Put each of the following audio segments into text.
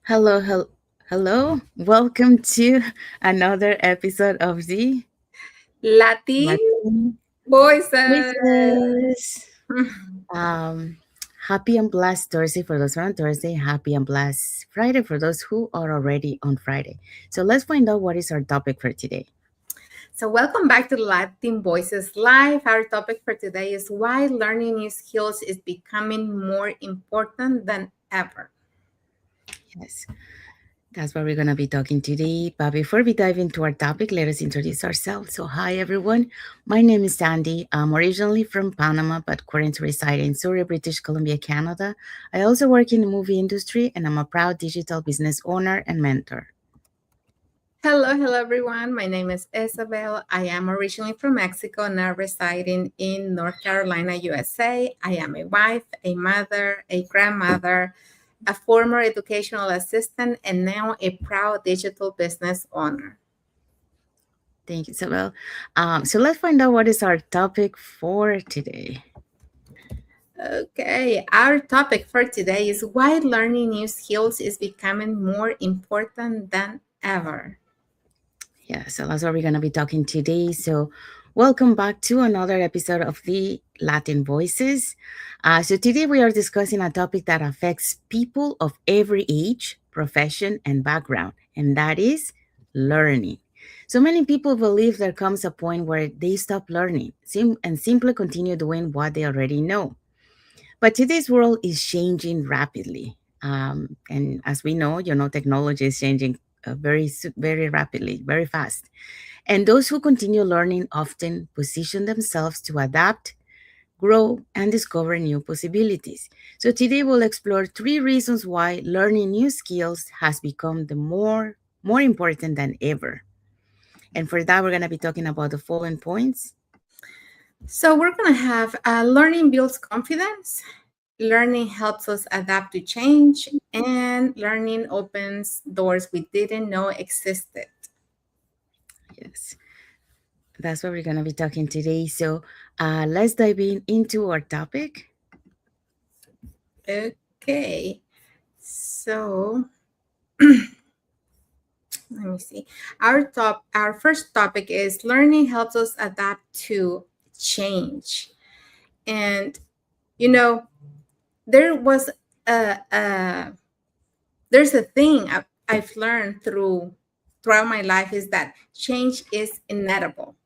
Hello, hello. Welcome to another episode of the Latin Latin voices. Voices. Um, Happy and blessed Thursday for those who are on Thursday. Happy and blessed Friday for those who are already on Friday. So let's find out what is our topic for today. So, welcome back to Latin Voices Live. Our topic for today is why learning new skills is becoming more important than ever. Yes, that's what we're going to be talking today. But before we dive into our topic, let us introduce ourselves. So, hi everyone. My name is Sandy. I'm originally from Panama, but currently reside in Surrey, British Columbia, Canada. I also work in the movie industry, and I'm a proud digital business owner and mentor. Hello, everyone. My name is Isabel. I am originally from Mexico, now residing in North Carolina, USA. I am a wife, a mother, a grandmother, a former educational assistant, and now a proud digital business owner. Thank you, Isabel. So let's find out what is our topic for today. Okay, our topic for today is why learning new skills is becoming more important than ever. Yeah, so that's what we're going to be talking today. So, welcome back to another episode of the Latin Voices. So, today we are discussing a topic that affects people of every age, profession, and background, and that is learning. So, many people believe there comes a point where they stop learning and simply continue doing what they already know. But today's world is changing rapidly. And as we know, technology is changing very rapidly, very fast. And those who continue learning often position themselves to adapt, grow, and discover new possibilities. So today we'll explore three reasons why learning new skills has become more important than ever. And for that, we're going to be talking about the following points. So, we're going to have learning builds confidence, learning helps us adapt to change, and learning opens doors we didn't know existed. Yes, that's what we're going to be talking today. So let's dive into our topic. Okay, so let me see. Our first topic is learning helps us adapt to change. And you know, there was a there's a thing I've learned throughout my life is that change is inevitable.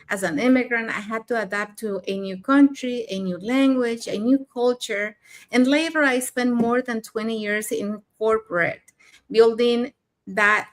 As an immigrant, I had to adapt to a new country, a new language, a new culture, and later I spent more than 20 years in corporate, building that,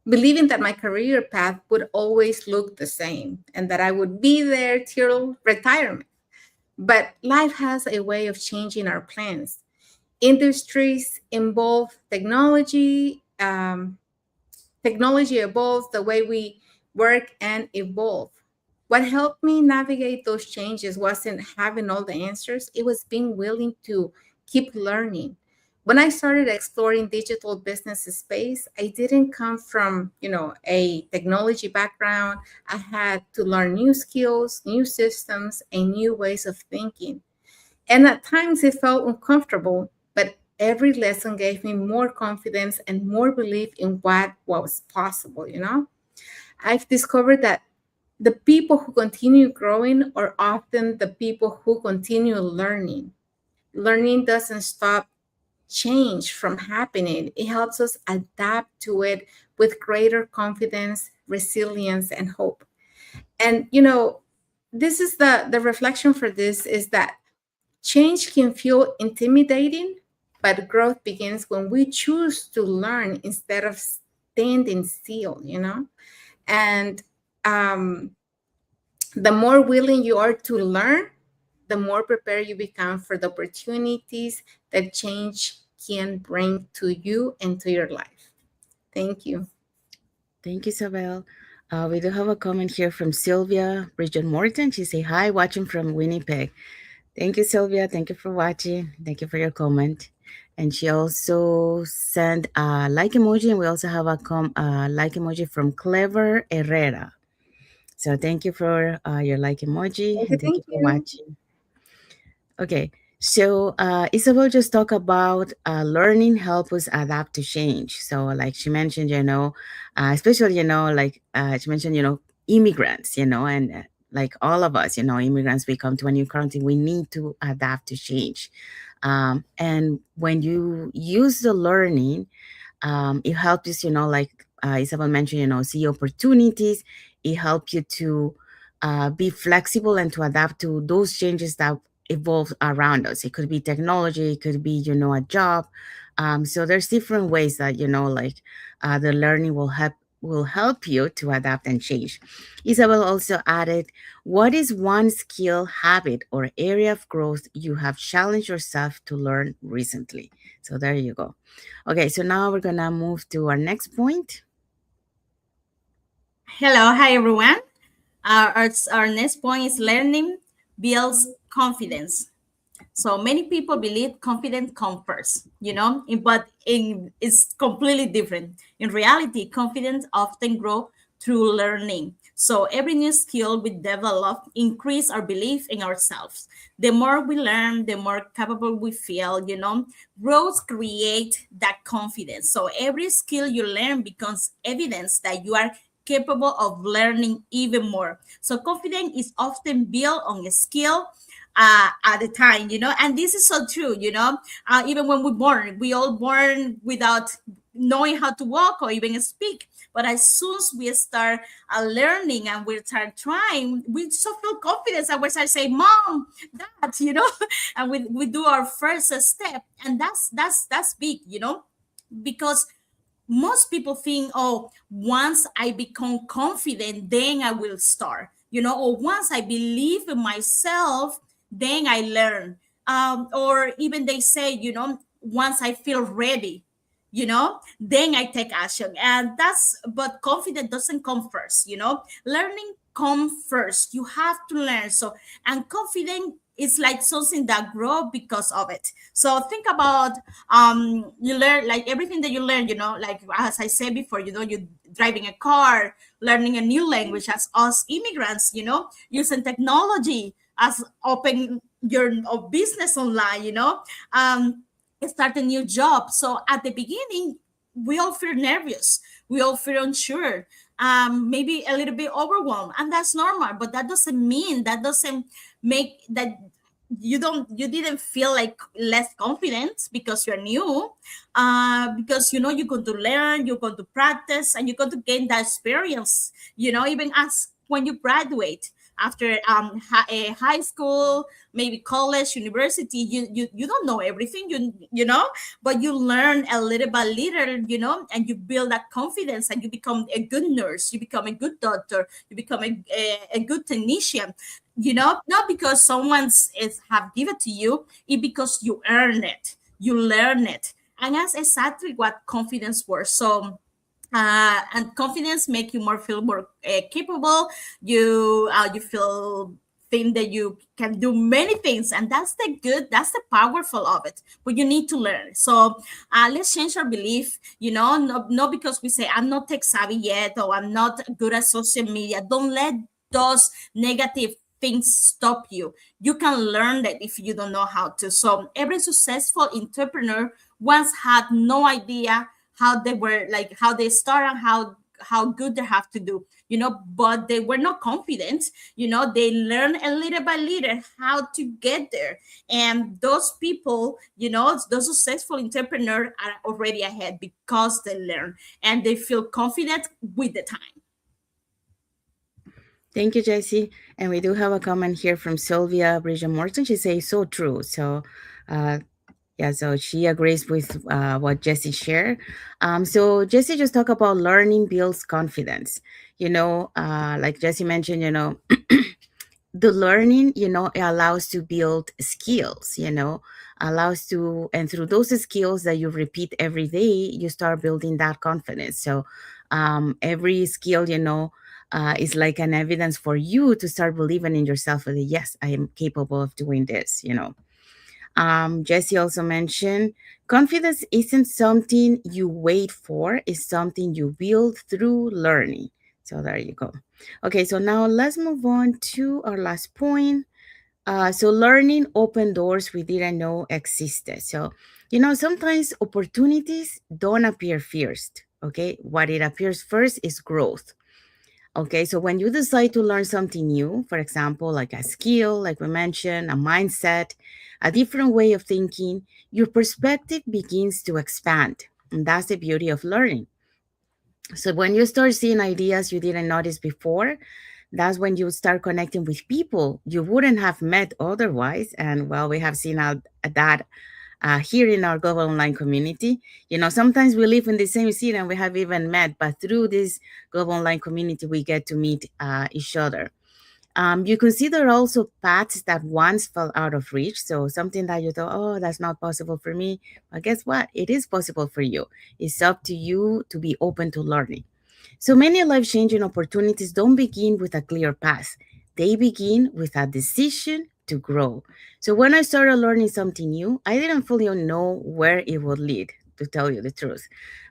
believing that my career path would always look the same and that I would be there till retirement. But life has a way of changing our plans. Industries involve technology. Technology evolves, the way we work and evolve. What helped me navigate those changes wasn't having all the answers, it was being willing to keep learning. When I started exploring digital business space, I didn't come from, a technology background. I had to learn new skills, new systems, and new ways of thinking. And at times it felt uncomfortable, but every lesson gave me more confidence and more belief in what was possible. I've discovered that the people who continue growing are often the people who continue learning. Learning doesn't stop change from happening, it helps us adapt to it with greater confidence, resilience, and hope. And, this is the reflection for this is that change can feel intimidating, but growth begins when we choose to learn instead of standing still. And um, the more willing you are to learn, the more prepared you become for the opportunities that change can bring to you and to your life. Thank you. Thank you, Isabel. We do have a comment here from Sylvia Bridget Morton. She say hi, watching from Winnipeg. Thank you, Sylvia. Thank you for watching. Thank you for your comment. And she also sent a like emoji, and we also have a like emoji from Clever Herrera. So thank you for your like emoji, Thank you. and thank Thank you for you. watching. Okay, So, Isabel just talked about learning help us adapt to change. So, like she mentioned, especially, like she mentioned, immigrants, and like all of us, immigrants, we come to a new country, we need to adapt to change. And when you use the learning, it helps you, like Isabel mentioned, see opportunities. It helps you to be flexible and to adapt to those changes that evolve around us. It could be technology, it could be, a job. So there's different ways that, like the learning will help you to adapt and change. Isabel also added, what is one skill, habit, or area of growth you have challenged yourself to learn recently? So there you go. Okay, so now we're gonna move to our next point. Hello, hi everyone. Our next point is learning builds confidence. So many people believe confidence comes first, it's completely different. In reality, confidence often grows through learning. So every new skill we develop increase our belief in ourselves. The more we learn, the more capable we feel. Growth create that confidence. So every skill you learn becomes evidence that you are capable of learning even more. So confidence is often built on a skill at the time. And this is so true. Even when we're born, we all born without knowing how to walk or even speak. But as soon as we start learning and we start trying, we so feel confidence and we start saying, "Mom, Dad," and we do our first step, and that's big. Because most people think, oh, once I become confident, then I will start, or once I believe in myself, then I learn. Or even they say, once I feel ready, then I take action. And but confidence doesn't come first. Learning come first. You have to learn. So, and confidence is like something that grow because of it. So think about you learn like everything that you learn, like as I said before, you driving a car, learning a new language as us immigrants, using technology as open your business online, start a new job. So at the beginning, we all feel nervous, we all feel unsure, maybe a little bit overwhelmed, and that's normal. But that doesn't make that you didn't feel like less confident because you're new, because you're going to learn, you're going to practice, and you're going to gain that experience, even as when you graduate after high school, maybe college, university. You don't know everything, but you learn a little by little, and you build that confidence, and you become a good nurse, you become a good doctor, you become a good technician, not because someone's is have given to you, it because you earn it, you learn it. And that's exactly what confidence was. So and confidence make you feel more capable. You feel think that you can do many things, and that's the powerful of it. But you need to learn. So let's change our belief, not because we say I'm not tech savvy yet, or I'm not good at social media. Don't let those negative things stop you. You can learn that if you don't know how to. So every successful entrepreneur once had no idea how they were, like how they start, and how good they have to do, but they were not confident. They learn a little by little how to get there. And those people, those successful entrepreneurs are already ahead because they learn and they feel confident with the time. Thank you, Jessie. And we do have a comment here from Sylvia Bridget Morton. She says so true. So uh, yeah, so she agrees with what Jessie shared. So Jessie just talked about learning builds confidence. Like Jessie mentioned, the learning, it allows to build skills, allows to, and through those skills that you repeat every day, you start building that confidence. So every skill, is like an evidence for you to start believing in yourself that yes, I am capable of doing this. Jesse also mentioned confidence isn't something you wait for, it's something you build through learning. So there you go. Okay, so now let's move on to our last point. So learning opened doors we didn't know existed. So, sometimes opportunities don't appear first. Okay. What it appears first is growth. Okay. So when you decide to learn something new, for example, like a skill, like we mentioned, a mindset, a different way of thinking, your perspective begins to expand. And that's the beauty of learning. So when you start seeing ideas you didn't notice before, that's when you start connecting with people you wouldn't have met otherwise. And well, we have seen that here in our global online community. Sometimes we live in the same city and we have even met, but through this global online community, we get to meet each other. You consider also paths that once fell out of reach. So something that you thought, oh, that's not possible for me. But guess what? It is possible for you. It's up to you to be open to learning. So many life changing opportunities don't begin with a clear path, they begin with a decision to grow. So when I started learning something new, I didn't fully know where it would lead, to tell you the truth.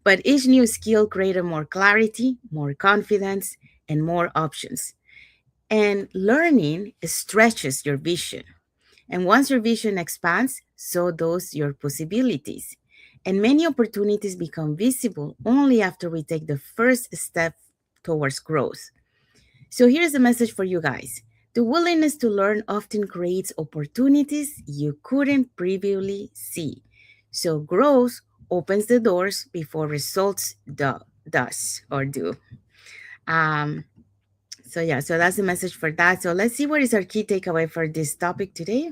But each new skill created more clarity, more confidence, and more options. And learning stretches your vision. And once your vision expands, so does your possibilities. And many opportunities become visible only after we take the first step towards growth. So here's a message for you guys. The willingness to learn often creates opportunities you couldn't previously see. So growth opens the doors before results does or do. Um, so yeah, so that's the message for that. So let's see what is our key takeaway for this topic today.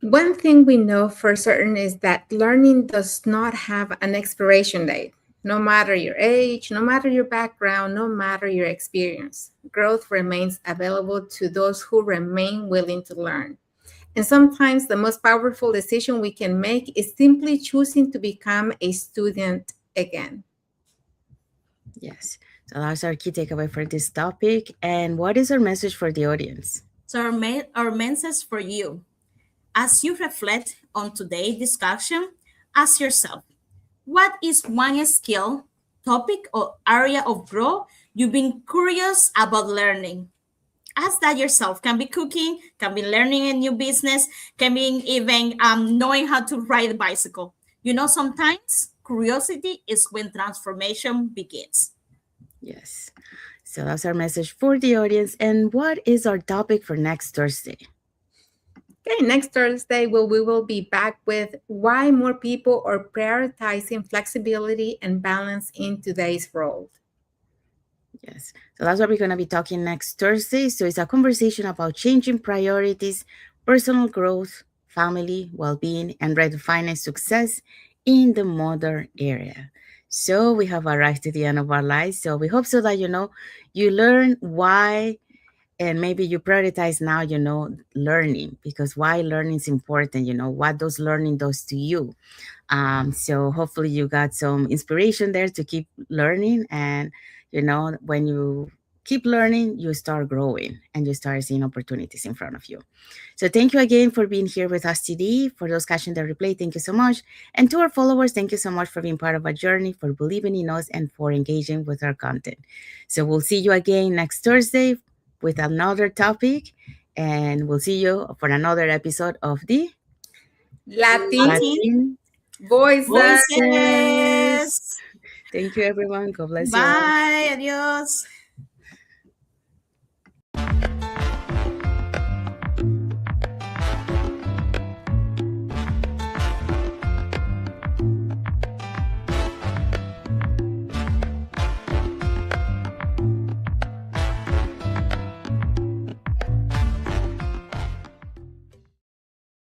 One thing we know for certain is that learning does not have an expiration date. No matter your age, no matter your background, no matter your experience, growth remains available to those who remain willing to learn. And sometimes the most powerful decision we can make is simply choosing to become a student again. Yes. So that's our key takeaway for this topic. And what is our message for the audience? So our message for you, as you reflect on today's discussion, ask yourself, what is one skill, topic, or area of growth you've been curious about learning? Ask that yourself. Can be cooking, can be learning a new business, can be even knowing how to ride a bicycle. Sometimes curiosity is when transformation begins. Yes. So that's our message for the audience. And what is our topic for next Thursday? Okay, next Thursday, we will be back with why more people are prioritizing flexibility and balance in today's world. Yes. So that's what we're going to be talking next Thursday. So it's a conversation about changing priorities, personal growth, family, well being, and redefining success in the modern era. So we have arrived to the end of our lives. So we hope so that, you learn why, and maybe you prioritize now, learning, because why learning is important, what does learning does to you. So hopefully you got some inspiration there to keep learning. And, when you keep learning, you start growing and you start seeing opportunities in front of you. So thank you again for being here with us today. For those catching the replay, thank you so much. And to our followers, thank you so much for being part of our journey, for believing in us, and for engaging with our content. So we'll see you again next Thursday with another topic. And we'll see you for another episode of the Latin Latin Latin Voices. Voices. voices. Thank you, everyone. God bless you all. Bye. Adios.